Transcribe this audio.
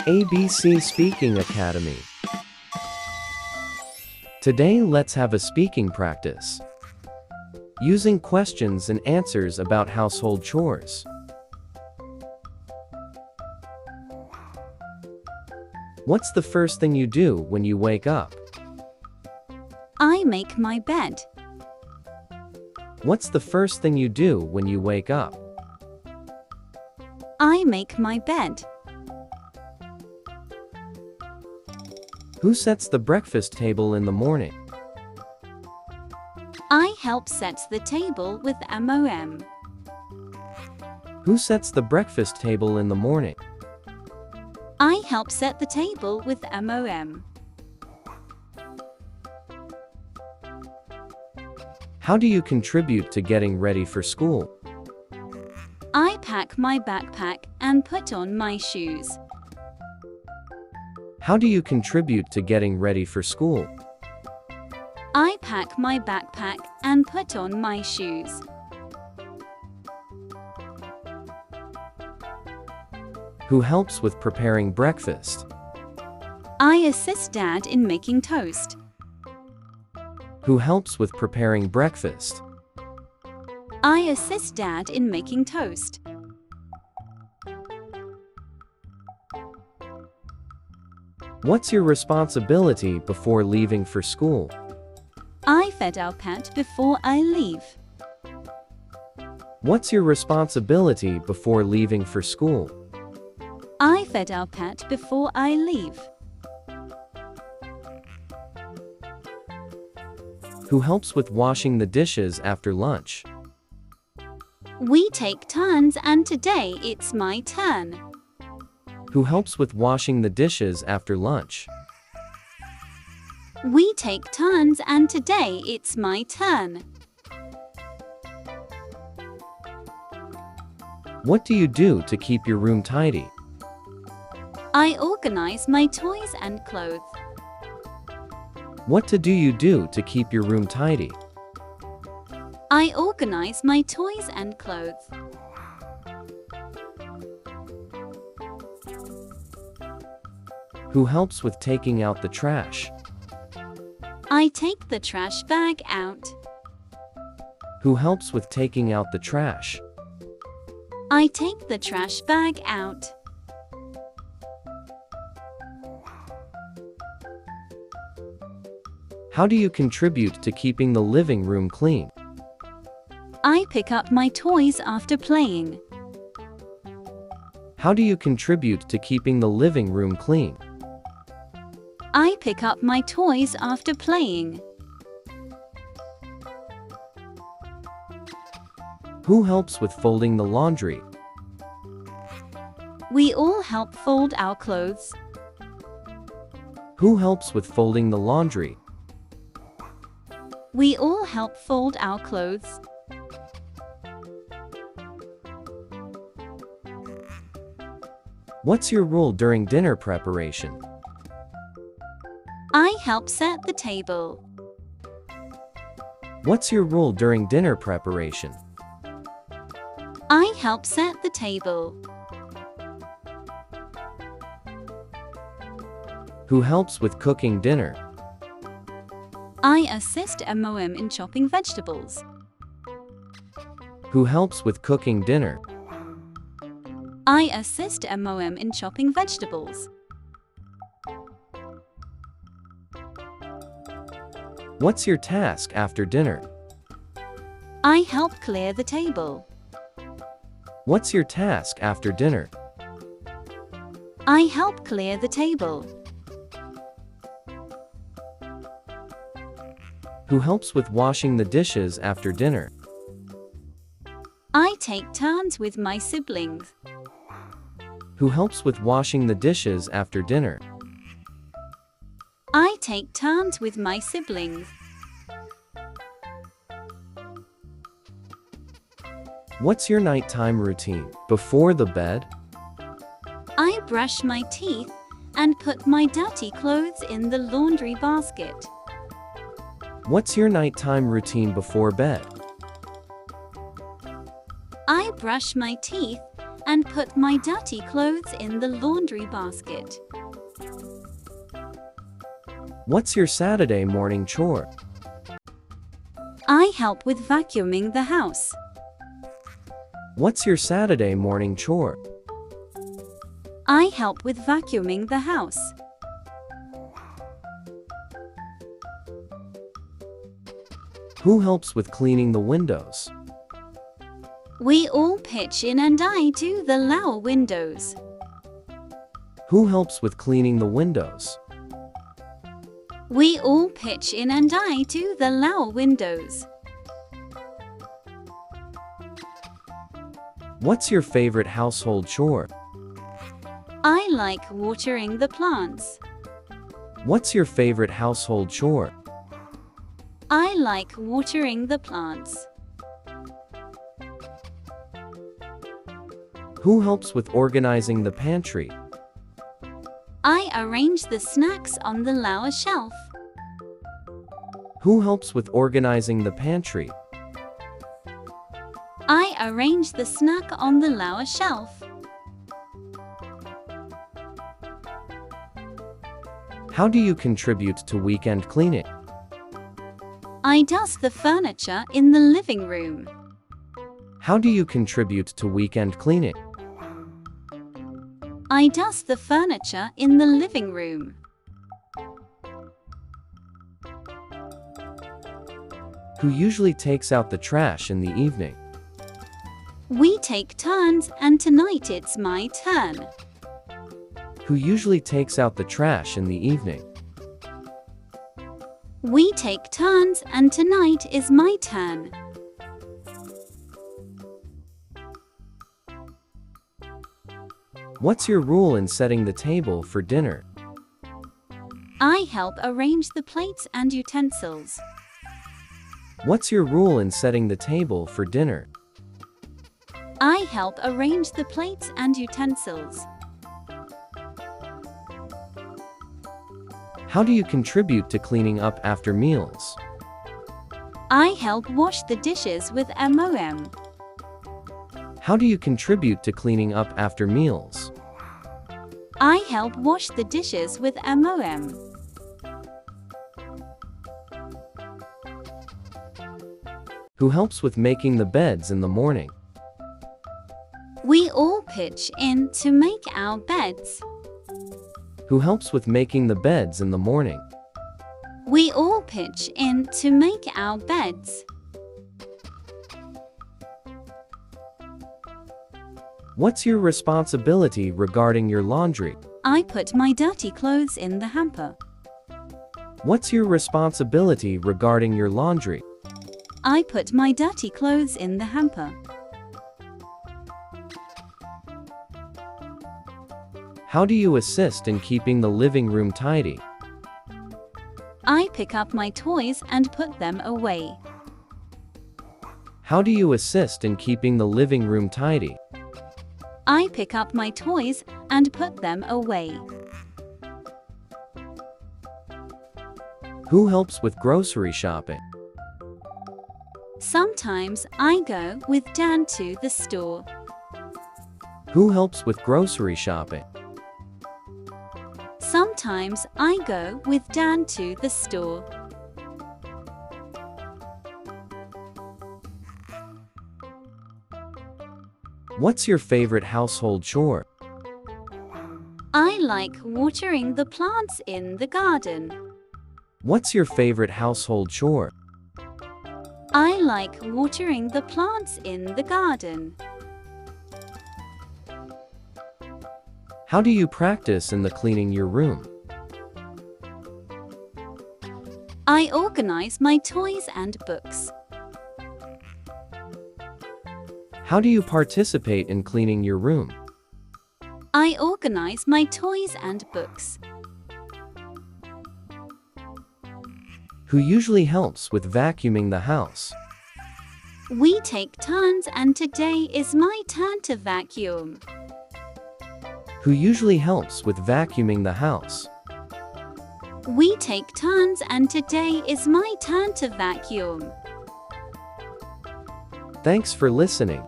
ABC Speaking Academy. Today let's have a speaking practice using questions and answers about household chores. What's the first thing you do when you wake up? I make my bed. What's the first thing you do when you wake up? I make my bed. Who sets the breakfast table in the morning? I help set the table with MOM. Who sets the breakfast table in the morning? I help set the table with MOM. How do you contribute to getting ready for school? I pack my backpack and put on my shoes. How do you contribute to getting ready for school? I pack my backpack and put on my shoes. Who helps with preparing breakfast? I assist Dad in making toast. Who helps with preparing breakfast? I assist Dad in making toast. What's your responsibility before leaving for school? I fed our pet before I leave. What's your responsibility before leaving for school? I fed our pet before I leave. Who helps with washing the dishes after lunch? We take turns and today it's my turn. Who helps with washing the dishes after lunch? We take turns and today it's my turn. What do you do to keep your room tidy? I organize my toys and clothes. What do you do to keep your room tidy? I organize my toys and clothes. Who helps with taking out the trash? I take the trash bag out. Who helps with taking out the trash? I take the trash bag out. How do you contribute to keeping the living room clean? I pick up my toys after playing. How do you contribute to keeping the living room clean? I pick up my toys after playing. Who helps with folding the laundry? We all help fold our clothes. Who helps with folding the laundry? We all help fold our clothes. What's your role during dinner preparation? I help set the table. What's your role during dinner preparation? I help set the table. Who helps with cooking dinner? I assist MOM in chopping vegetables. Who helps with cooking dinner? I assist MOM in chopping vegetables. What's your task after dinner? I help clear the table. What's your task after dinner? I help clear the table. Who helps with washing the dishes after dinner? I take turns with my siblings. Who helps with washing the dishes after dinner? I take turns with my siblings. What's your nighttime routine before the bed? I brush my teeth and put my dirty clothes in the laundry basket. What's your nighttime routine before bed? I brush my teeth and put my dirty clothes in the laundry basket. What's your Saturday morning chore? I help with vacuuming the house. What's your Saturday morning chore? I help with vacuuming the house. Who helps with cleaning the windows? We all pitch in and I do the lower windows. Who helps with cleaning the windows? We all pitch in and I do the lower windows. What's your favorite household chore? I like watering the plants. What's your favorite household chore? I like watering the plants. Who helps with organizing the pantry? I arrange the snacks on the lower shelf. Who helps with organizing the pantry? I arrange the snack on the lower shelf. How do you contribute to weekend cleaning? I dust the furniture in the living room. How do you contribute to weekend cleaning? I dust the furniture in the living room. Who usually takes out the trash in the evening? We take turns and tonight it's my turn. Who usually takes out the trash in the evening? We take turns and tonight is my turn. What's your rule in setting the table for dinner? I help arrange the plates and utensils. What's your rule in setting the table for dinner? I help arrange the plates and utensils. How do you contribute to cleaning up after meals? I help wash the dishes with MOM. How do you contribute to cleaning up after meals? I help wash the dishes with MOM. Who helps with making the beds in the morning? We all pitch in to make our beds. Who helps with making the beds in the morning? We all pitch in to make our beds. What's your responsibility regarding your laundry? I put my dirty clothes in the hamper. What's your responsibility regarding your laundry? I put my dirty clothes in the hamper. How do you assist in keeping the living room tidy? I pick up my toys and put them away. How do you assist in keeping the living room tidy? I pick up my toys and put them away. Who helps with grocery shopping? Sometimes I go with Dan to the store. Who helps with grocery shopping? Sometimes I go with Dan to the store. What's your favorite household chore? I like watering the plants in the garden. What's your favorite household chore? I like watering the plants in the garden. How do you practice in the cleaning your room? I organize my toys and books. How do you participate in cleaning your room? I organize my toys and books. Who usually helps with vacuuming the house? We take turns and today is my turn to vacuum. Who usually helps with vacuuming the house? We take turns and today is my turn to vacuum. Thanks for listening.